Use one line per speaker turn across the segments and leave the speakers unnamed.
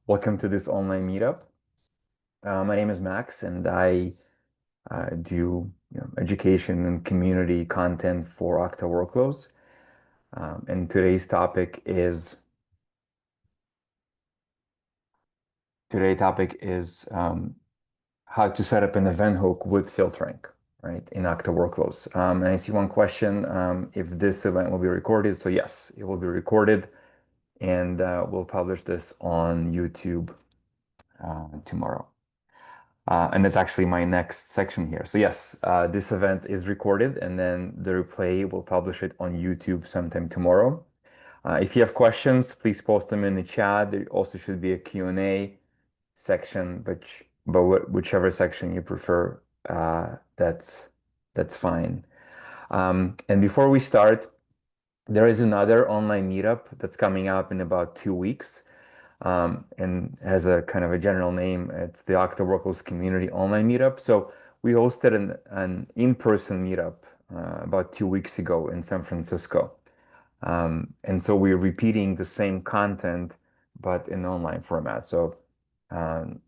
Welcome to this online meetup. My name is Max, and I do education and community content for Okta Workflows. And today's topic is how to set up an event hook with filtering, right, in Okta Workflows. And I see one question, if this event will be recorded. So yes, it will be recorded, and we'll publish this on YouTube tomorrow. And that's actually my next section here. So yes, this event is recorded, and then the replay will publish it on YouTube sometime tomorrow. If you have questions, please post them in the chat. There also should be a Q&A section, but whichever section you prefer, that's fine. And before we start, there is another online meetup that's coming up in about 2 weeks, and has a kind of a general name. It's the Okta Workflows Community Online Meetup. So we hosted an in-person meetup about 2 weeks ago in San Francisco. And so we're repeating the same content, but in online format. So um,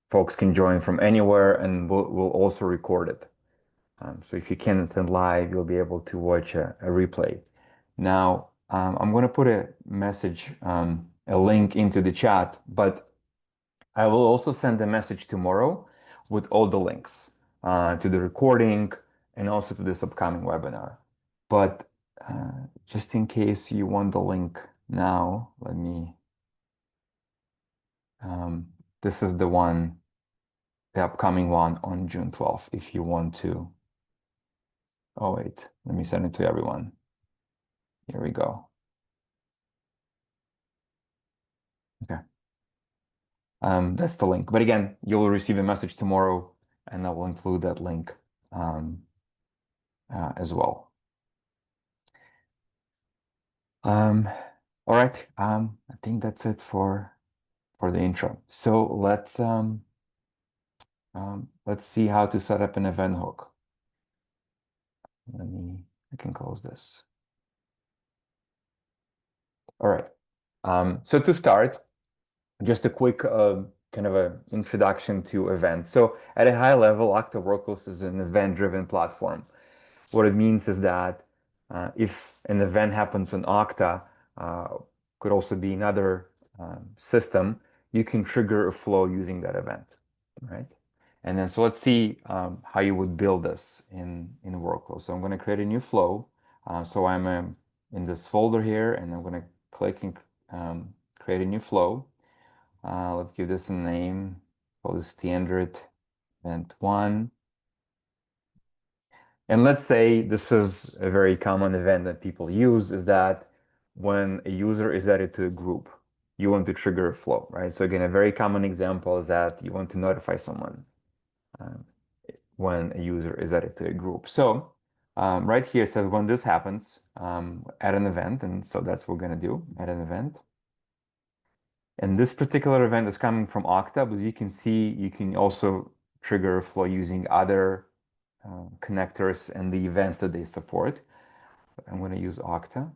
folks can join from anywhere, and we'll also record it. So if you can't attend live, you'll be able to watch a replay. Now, I'm going to put a link into the chat, but I will also send a message tomorrow with all the links to the recording and also to this upcoming webinar. But just in case you want the link now, this is the upcoming one on June 12th, if you want to. Oh, wait, let me send it to everyone. Here we go. Okay. That's the link. But again, you'll receive a message tomorrow, and I will include that link as well. All right. I think that's it for the intro. So let's see how to set up an event hook. I can close this. All right. So to start, just a quick kind of an introduction to events. So at a high level, Okta Workflows is an event-driven platform. What it means is that if an event happens on Okta, uh, could also be another system, you can trigger a flow using that event, right? And then so let's see how you would build this in workflow. So I'm going to create a new flow. So I'm in this folder here, and I'm going to click and create a new flow. Let's give this a name. Call this standard event one. And let's say this is a very common event that people use, is that when a user is added to a group, you want to trigger a flow, right? So again, a very common example is that you want to notify someone um, when a user is added to a group. So right here it says when this happens, add an event. And so that's what we're going to do, add an event. And this particular event is coming from Okta, but you can see you can also trigger a flow using other connectors and the events that they support. I'm going to use Okta,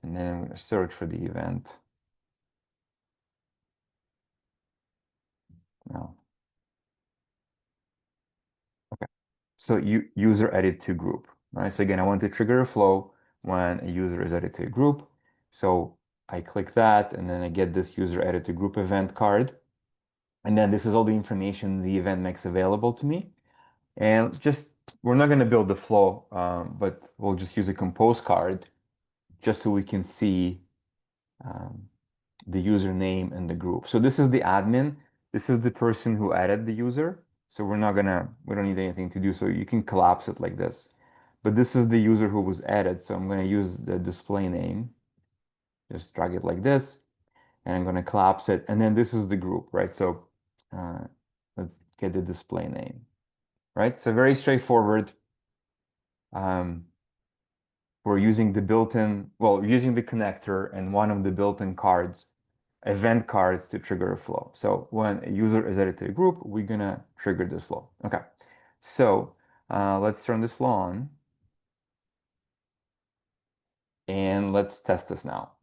and then I'm going to search for the event. Now, okay. So user added to group, right? So again, I want to trigger a flow when a user is added to a group. So I click that, and then I get this user added to group event card. And then this is all the information the event makes available to me. And we're not going to build the flow, but we'll just use a compose card just so we can see um, the username and the group. So this is the admin. This is the person who added the user. So we don't need anything to do. So you can collapse it like this. But this is the user who was added. So I'm going to use the display name. Just drag it like this, and I'm going to collapse it. And then this is the group, right? So uh, let's get the display name, right? So very straightforward. Um, we're using the using the connector and one of the built-in cards, event cards, to trigger a flow. So when a user is added to a group, we're gonna trigger this flow. Okay, so let's turn this flow on, and let's test this now.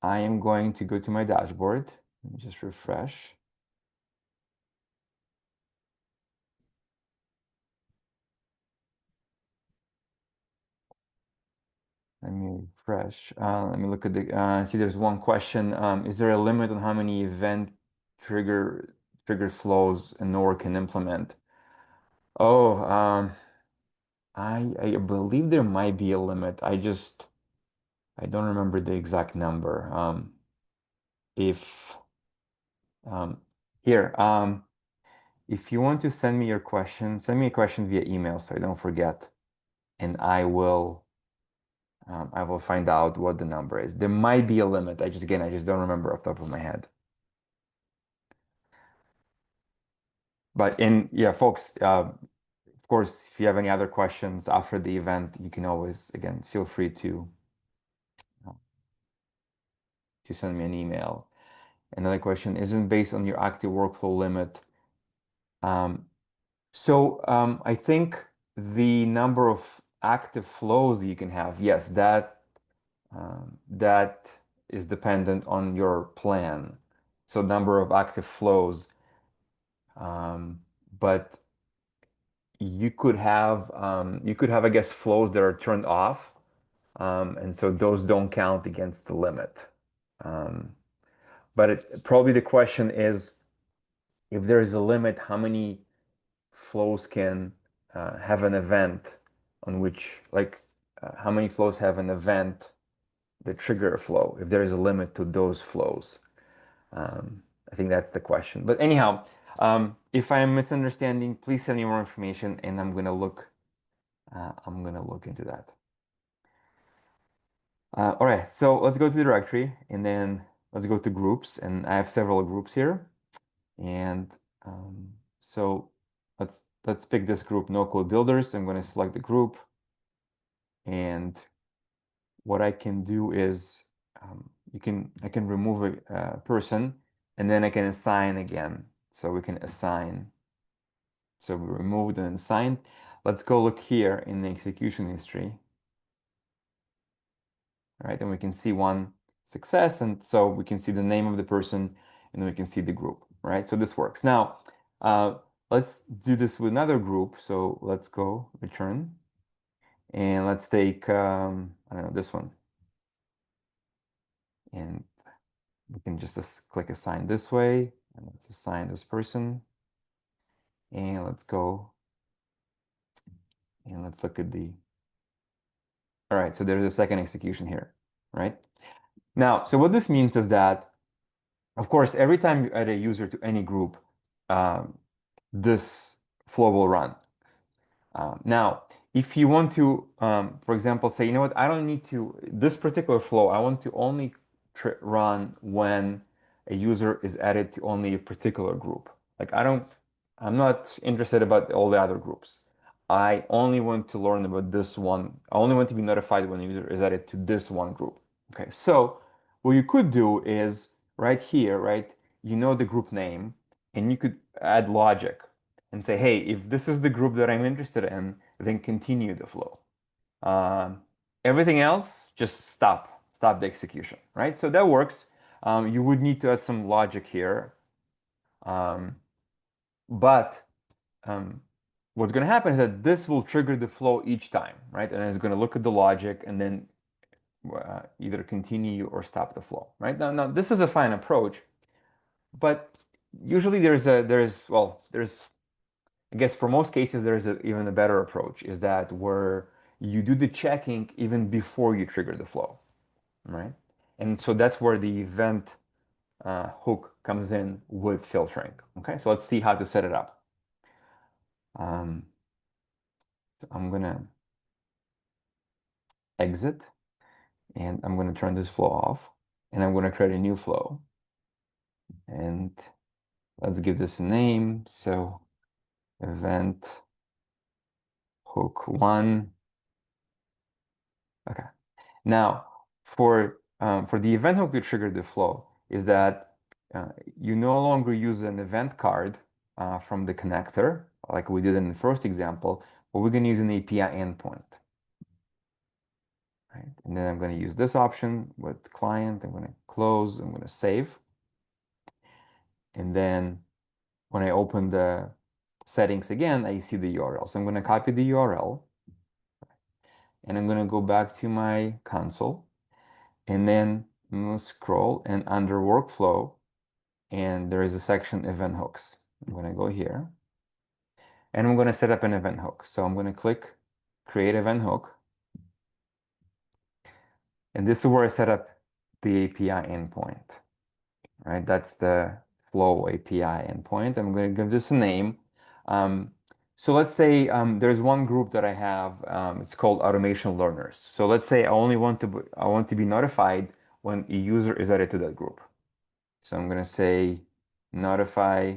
I am going to go to my dashboard, Let me just refresh. Let me refresh. Let me look at the, see there's one question. Is there a limit on how many event trigger flows a node can implement? Oh, I believe there might be a limit. I don't remember the exact number. If um, here, if you want to send me your question, send me a question via email so I don't forget, and I will find out what the number is. There might be a limit. I just don't remember off the top of my head. But yeah, folks, of course, if you have any other questions after the event, you can always, again, feel free uh, to send me an email. Another question isn't based on your active workflow limit. Um, I think the number of active flows that you can have, yes, that is dependent on your plan. So number of active flows, um, but you could have, I guess, flows that are turned off, and so those don't count against the limit. Um, probably the question is if there is a limit, how many flows can have an event on which, like, how many flows have an event that trigger a flow, if there is a limit to those flows. I think that's the question. But anyhow, if I am misunderstanding, please send me more information and I'm gonna look into that. All right, so let's go to the directory and then let's go to groups. And I have several groups here. And so let's pick this group, no code builders. I'm going to select the group. And what I can do is I can remove a person and then I can assign again. So we can assign. So we removed and assigned. Let's go look here in the execution history. Right? And we can see one success. And so we can see the name of the person and we can see the group, right? So this works. Now, uh, let's do this with another group. So let's go return and let's take, I don't know, this one. And we can just click assign this way and let's assign this person. And let's go and let's look at all right, so there's a second execution here, right? Now, so what this means is that of course, every time you add a user to any group, um, this flow will run. Now, if you want to, for example, say, you know what, I don't need to, this particular flow, I want to only run when a user is added to only a particular group. Like I'm not interested about all the other groups. I only want to learn about this one. I only want to be notified when a user is added to this one group. Okay, so what you could do is right here, right? You know the group name, and you could add logic and say, hey, if this is the group that I'm interested in, then continue the flow. Um, Everything else, just stop the execution, right? So that works. You would need to add some logic here. Um, but what's going to happen is that this will trigger the flow each time, right? And it's going to look at the logic and then either continue or stop the flow, right? Now this is a fine approach, but usually there's I guess for most cases, there's even a better approach is that where you do the checking even before you trigger the flow, right? And so that's where the event hook comes in with filtering. Okay, so let's see how to set it up. Um, so I'm gonna exit and I'm gonna turn this flow off and I'm gonna create a new flow. And let's give this a name. So event hook one. Okay. Now, for the event hook to trigger the flow is that you no longer use an event card from the connector, like we did in the first example, but we're going to use an API endpoint. Right? And then I'm going to use this option with client. I'm going to close. I'm going to save. And then when I open the settings again, I see the URL. So I'm going to copy the URL and I'm going to go back to my console and then I'm going to scroll and under workflow and there is a section event hooks. I'm going to go here and I'm going to set up an event hook. So I'm going to click create event hook. And this is where I set up the API endpoint, right? That's the Flow API endpoint. I'm going to give this a name. Um, so let's say there's one group that I have. It's called automation learners. So let's say I want to be notified when a user is added to that group. So I'm going to say notify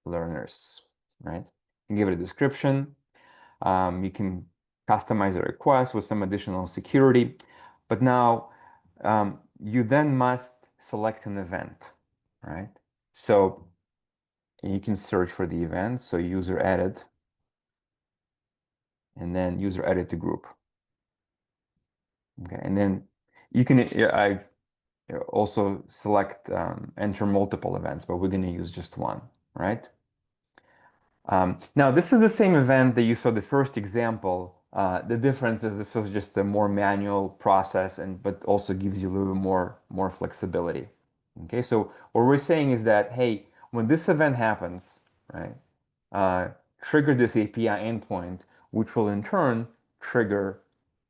learners, right? And give it a description. You can customize a request with some additional security. But now you then must select an event, right? So you can search for the event. So user added, and then user added to group. Okay, and then you can I've also select enter multiple events, but we're going to use just one, right? Now, this is the same event that you saw the first example. The difference is this is just a more manual process, but also gives you a little bit more flexibility. Okay, so what we're saying is that, hey, when this event happens, right, uh, trigger this API endpoint, which will in turn trigger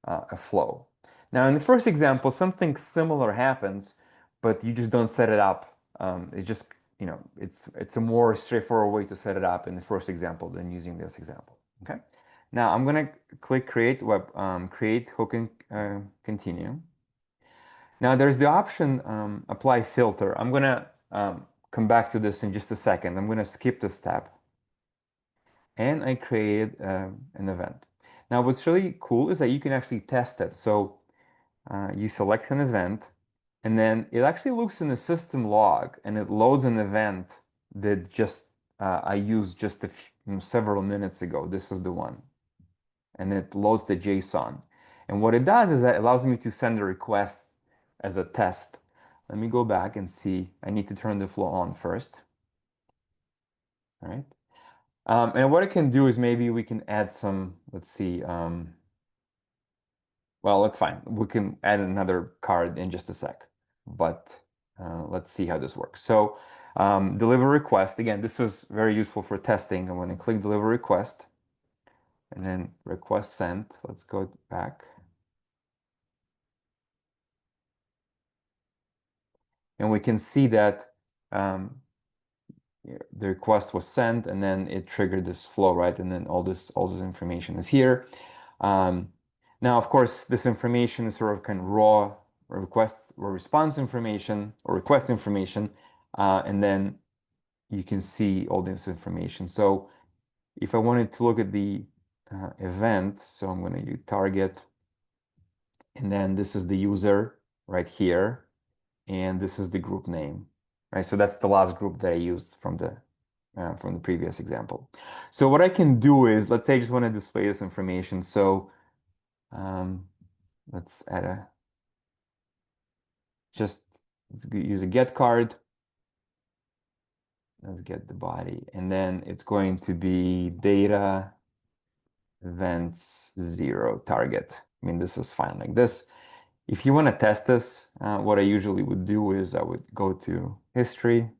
a flow. Now, in the first example, something similar happens, but you just don't set it up. It's just, it's a more straightforward way to set it up in the first example than using this example. Okay. Now I'm gonna click create hook and continue. Now there's the option apply filter. I'm gonna come back to this in just a second. I'm gonna skip this step, and I created an event. Now what's really cool is that you can actually test it. So you select an event, and then it actually looks in the system log and it loads an event that just I used just several minutes ago. This is the one. And it loads the JSON. And what it does is that it allows me to send a request as a test. Let me go back and see. I need to turn the flow on first. All right. And what I can do is maybe we can add some, let's see, well, that's fine. We can add another card in just a sec, but let's see how this works. So deliver request. Again, this was very useful for testing. I'm going to click deliver request and then request sent. Let's go back. And we can see that the request was sent and then it triggered this flow, right? And then all this information is here. Um, Now, of course, this information is sort of kind of raw request or response information or request information, and then you can see all this information. So if I wanted to look at the event, so I'm going to use target, and then this is the user right here, and this is the group name, right? So that's the last group that I used from the previous example. So what I can do is, let's say I just want to display this information. So um, let's add let's use a get card. Let's get the body. And then it's going to be data events 0 target. I mean, this is fine like this. If you want to test this, what I usually would do is I would go to history.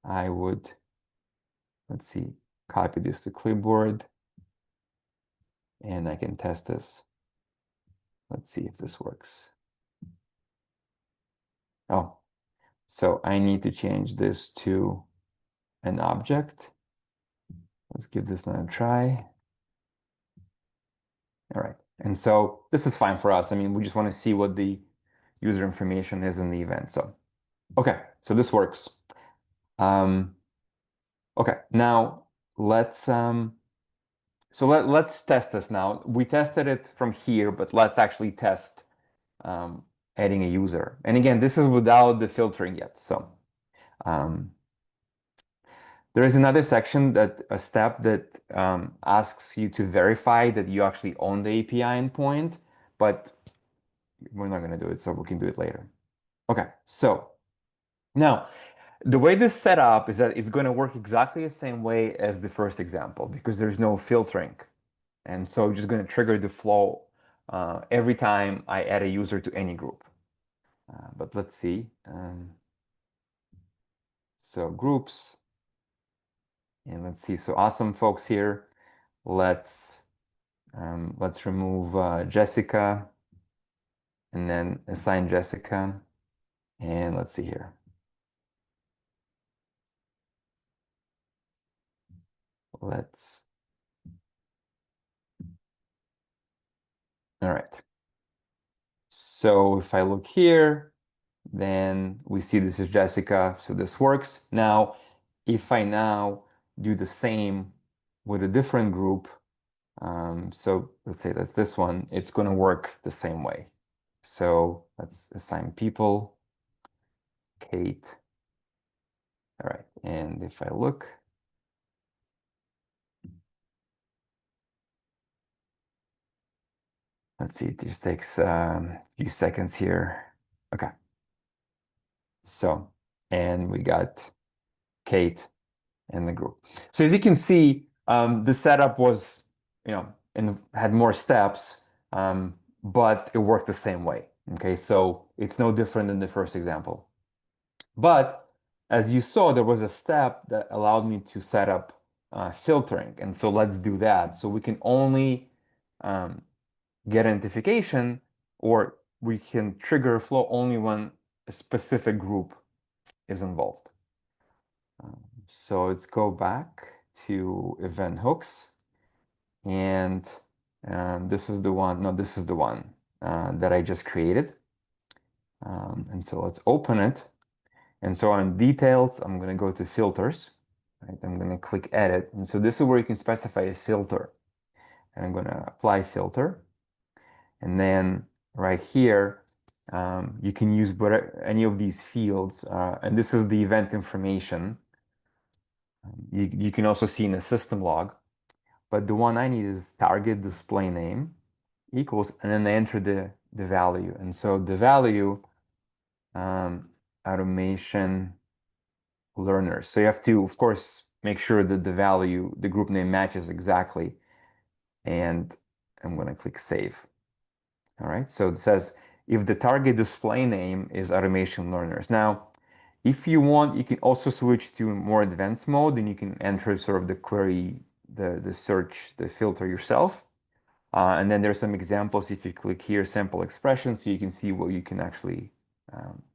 I would, let's see, copy this to clipboard and I can test this. Let's see if this works. Oh, so I need to change this to an object. Let's give this another try. All right. And so this is fine for us. I mean, we just want to see what the user information is in the event. So, okay, so this works. Okay, now let's test this now. We tested it from here, but let's actually test um, adding a user. And again, this is without the filtering yet. So um, there is another section a step that asks you to verify that you actually own the API endpoint, but we're not going to do it, so we can do it later. Okay, so Now, the way this set up is that it's going to work exactly the same way as the first example because there's no filtering. And so I'm just going to trigger the flow every time I add a user to any group. But let's see. So groups, and let's see. So awesome folks here. Let's let's remove Jessica and then assign Jessica. And let's see here. Let's, all right. So if I look here, then we see this is Jessica, so this works. Now, if I now do the same with a different group, so let's say that's this one, it's going to work the same way. So let's assign people, Kate. All right, and if I look, let's see, it just takes a few seconds here. Okay, so, and we got Kate in the group. So as you can see, the setup was, and had more steps, but it worked the same way. Okay, so it's no different than the first example. But as you saw, there was a step that allowed me to set up filtering. And so let's do that. So we can only um, get identification, or we can trigger a flow only when a specific group is involved. So let's go back to event hooks. And this is the one, no, this is the one that I just created. And so let's open it. And so on details, I'm going to go to filters. Right? I'm going to click edit. And so this is where you can specify a filter. And I'm going to apply filter. And then right here, you can use any of these fields. And this is the event information. You can also see in the system log. But the one I need is target display name equals, and then I enter the value. And so the value, automation learners. So you have to, of course, make sure that the value, the group name matches exactly. And I'm going to click save. All right. So it says if the target display name is automation learners. Now, if you want, you can also switch to more advanced mode and you can enter sort of the query, the search, the filter yourself. And then there's some examples. If you click here, sample expressions, so you can see what you can actually,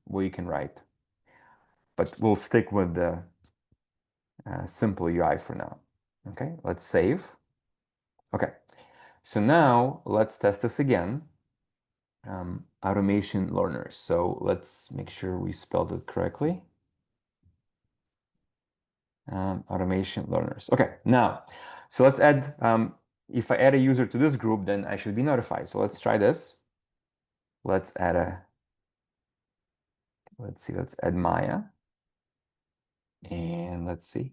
what you can write. But we'll stick with the simple UI for now. Okay, let's save. Okay, so now let's test this again. Automation learners. So let's make sure we spelled it correctly. Automation learners. Okay, now, so let's add, if I add a user to this group, then I should be notified. So let's try this. Let's add a, let's see, let's add Maya. And let's see.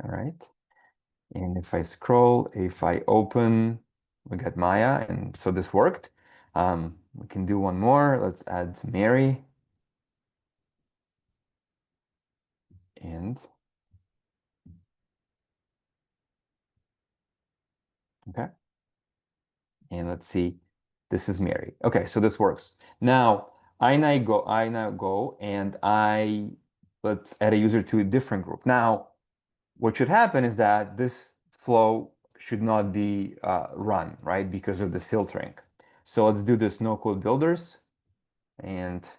All right. And if I scroll, if I open, we got Maya, and so this worked. We can do one more. Let's add Mary. And okay. And let's see. This is Mary. Okay, so this works. Now I now go and let's add a user to a different group. Now, what should happen is that this flow should not be run, right? Because of the filtering. So let's do this no code builders and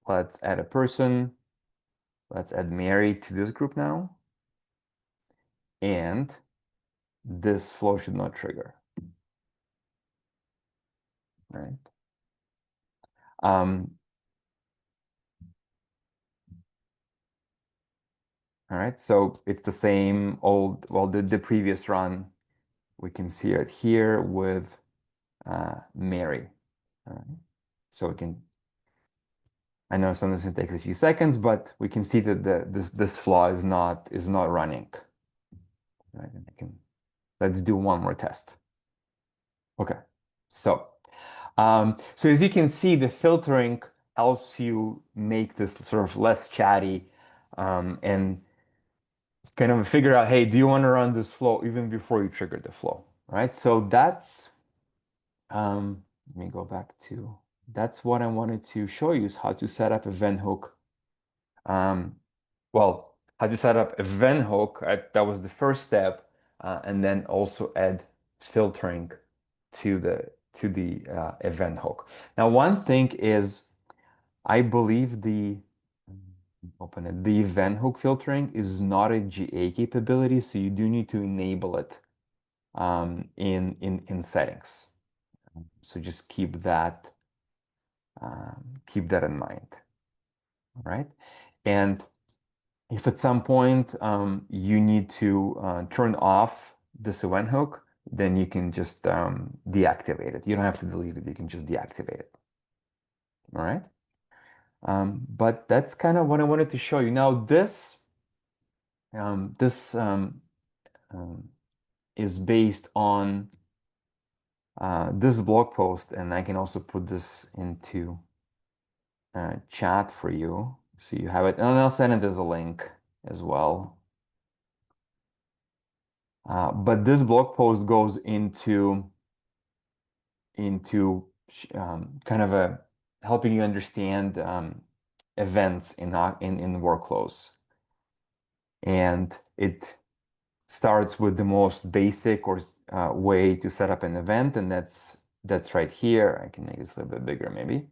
let's add a person. Let's add Mary to this group now. And this flow should not trigger, right? All right, so it's the same old, well, the previous run, we can see it here with Mary. All right. So we can, I know sometimes it takes a few seconds, but we can see that this flaw is not running. Right? And let's do one more test. Okay, so So as you can see, the filtering helps you make this sort of less chatty, and kind of figure out, hey, do you want to run this flow even before you trigger the flow, right? So let me go back to, that's what I wanted to show you is how to set up a event hook. Um, well, how to set up a event hook, that was the first step, and then also add filtering to the event hook. Now, one thing is, I believe open it, the event hook filtering is not a GA capability, so you do need to enable it in settings. So just keep that in mind, all right? And if at some point you need to turn off this event hook, then you can just deactivate it. You don't have to delete it. You can just deactivate it. All right. But that's kind of what I wanted to show you. Now, this um, is based on this blog post, and I can also put this into chat for you so you have it. And I'll send it as a link as well. But this blog post goes into kind of a helping you understand events in workflows, and it starts with the most basic or way to set up an event, and that's right here. I can make this a little bit bigger maybe.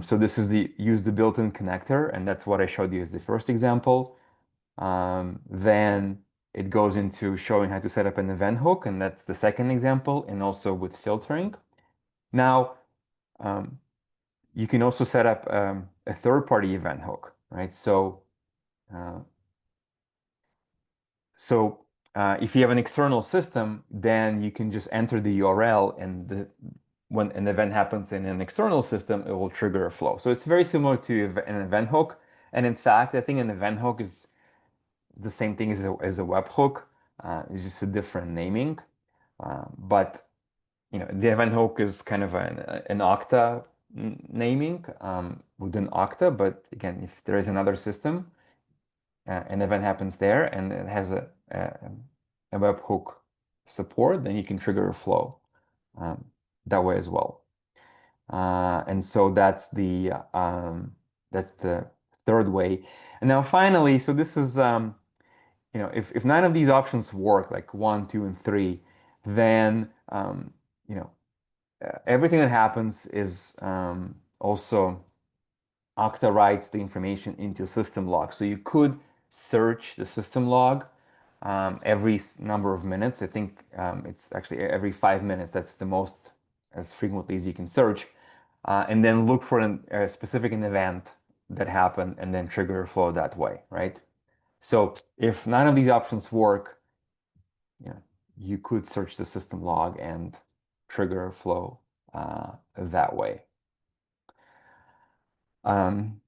So this is use the built-in connector, and that's what I showed you as the first example. Then it goes into showing how to set up an event hook, and that's the second example, and also with filtering. Now, you can also set up a third-party event hook, right? Uh, so if you have an external system, then you can just enter the URL, and when an event happens in an external system, it will trigger a flow. So it's very similar to an event hook. And in fact, I think an event hook is the same thing as a webhook. It's just a different naming. But the event hook is kind of an Okta naming within Okta. But again, if there is another system, an event happens there and it has a webhook support, then you can trigger a flow um, that way as well. And so that's the third way. And now finally, so this is if none of these options work, like one, two, and three, then everything that happens is also Okta writes the information into system log. So you could search the system log every number of minutes. I think it's actually every 5 minutes. That's the most, as frequently as you can search, and then look for a specific event that happened and then trigger a flow that way, right? So if none of these options work, you know, you could search the system log and trigger a flow that way. Um,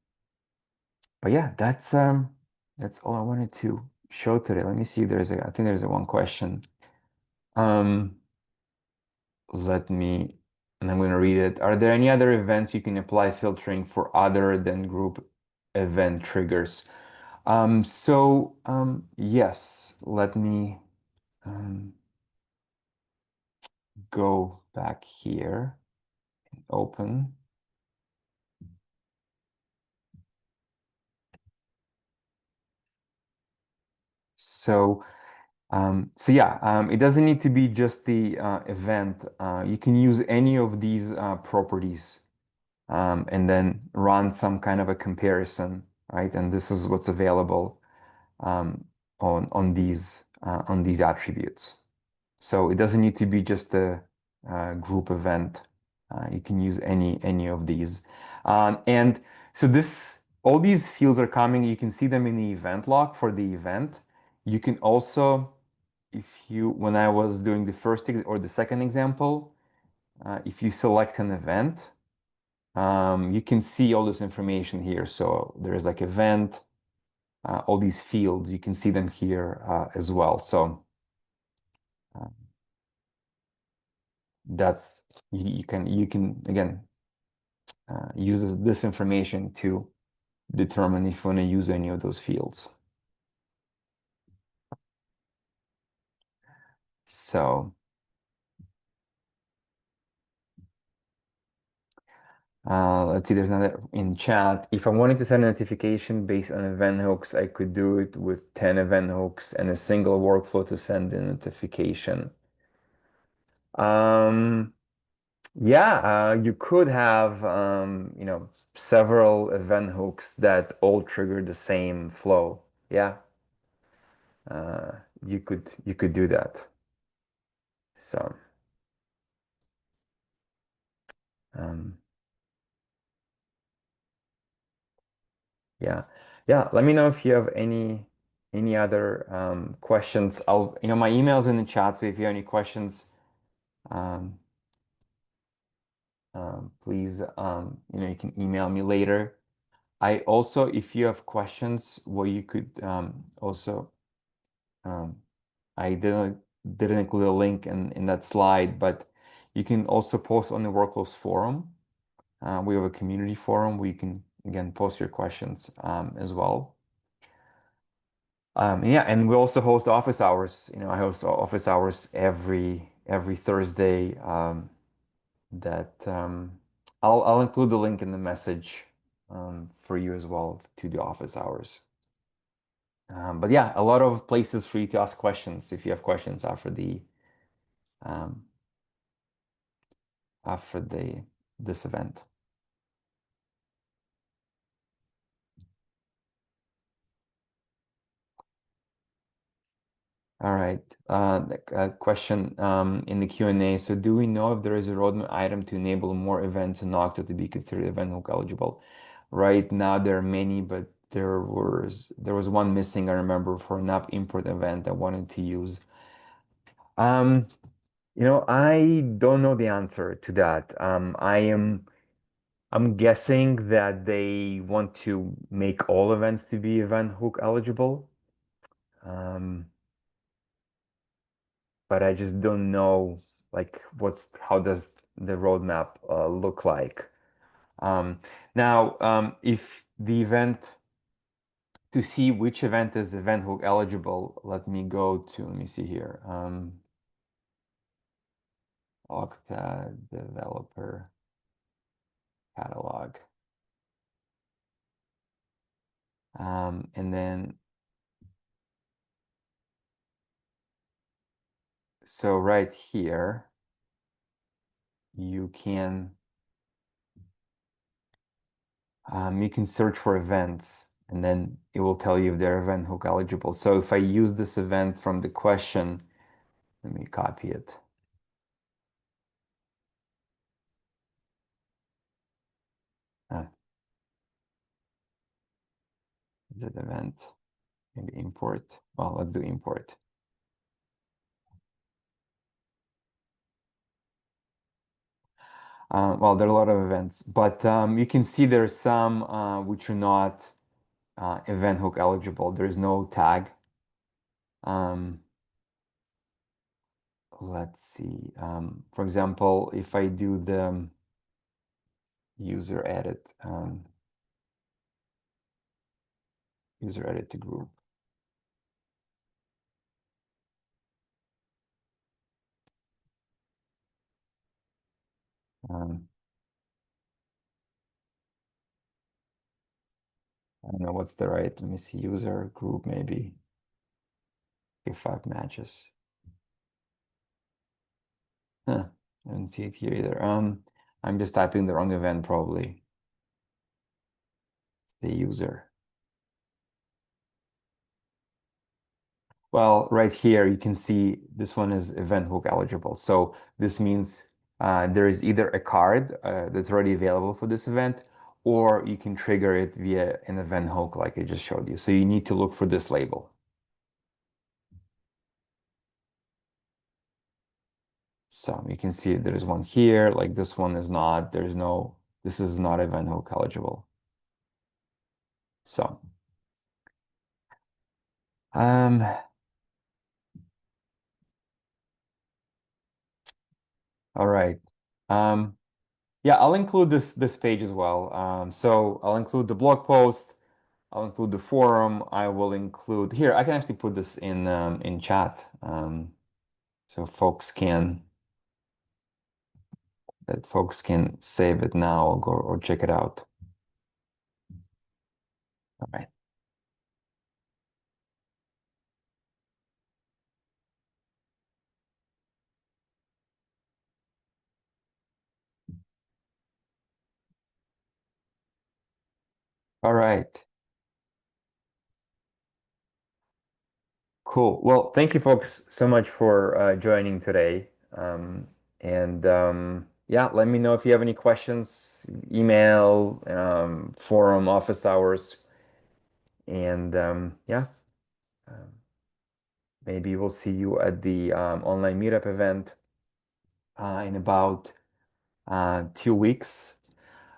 but yeah, that's all I wanted to show today. Let me see. I think there's a one question. Um, let me, and I'm going to read it. Are there any other events you can apply filtering for other than group event triggers? Yes, let me go back here and open. It doesn't need to be just the event. You can use any of these properties and then run some kind of a comparison, right? And this is what's available um, on these attributes. So it doesn't need to be just a group event. You can use any of these. And so all these fields are coming. You can see them in the event log for the event. You can also, when I was doing the first or the second example, if you select an event, you can see all this information here. So there's like event, all these fields, you can see them here as well. So that's you can again use this information to determine if you want to use any of those fields. So let's see, there's another in chat. If I wanted to send a notification based on event hooks, I could do it with 10 event hooks and a single workflow to send the notification. Um, yeah, you could have several event hooks that all trigger the same flow. Yeah, uh, you could do that. So um, yeah, yeah. Let me know if you have any other questions. My email's in the chat, so if you have any questions, um, please, you can email me later. I also, if you have questions, well, you could also. Um, I didn't include a link in that slide, but you can also post on the Workflows forum. We have a community forum where you can again post your questions as well. Yeah, and we also host office hours. I host office hours every Thursday. That I'll include the link in the message for you as well to the office hours. But yeah, a lot of places for you to ask questions if you have questions um, after this event. All right. Question in the Q&A. So do we know if there is a roadmap item to enable more events in Okta to be considered event hook eligible? Right now there are many, but there was one missing, I remember, for an app import event I wanted to use. Um, I don't know the answer to that. I'm guessing that they want to make all events to be event hook eligible. Um, but I just don't know like how does the roadmap look like. Um, Now, if the event to see which event is event hook eligible, let me see here. Okta developer catalog. And then, so right here, you can search for events and then it will tell you if they're event hook eligible. So if I use this event from the question, let me copy it. Uh, is it event? Maybe import. Well, let's do import. Well, there are a lot of events, but you can see there's some which are not event hook eligible. There is no tag. Um, let's see. For example, if I do the user edit, user edit to group. Um, I don't know what's the right. Let me see. User group maybe. If 5 matches. Huh. I don't see it here either. I'm just typing the wrong event probably. It's the user. Well, right here you can see this one is event hook eligible. So this means there is either a card that's already available for this event, or you can trigger it via an event hook like I just showed you. So you need to look for this label. So you can see there's one here, like this one is not, this is not event hook eligible. So, um, All right. Um, yeah, I'll include this page as well. So I'll include the blog post. I'll include the forum. I will include here. I can actually put this in chat, so folks can save it now or go or check it out. All right. All right. Cool. Well, thank you folks so much for joining today. And yeah, let me know if you have any questions, email, forum, office hours, and yeah, um, maybe we'll see you at the online meetup event in about 2 weeks.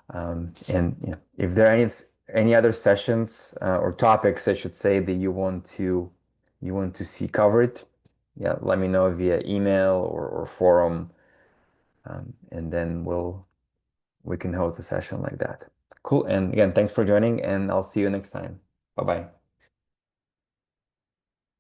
And you know, if there are any other sessions or topics, I should say, that you want to see covered, yeah, let me know via email or forum, and then we can host a session like that. Cool. And again, thanks for joining, and I'll see you next time. Bye bye.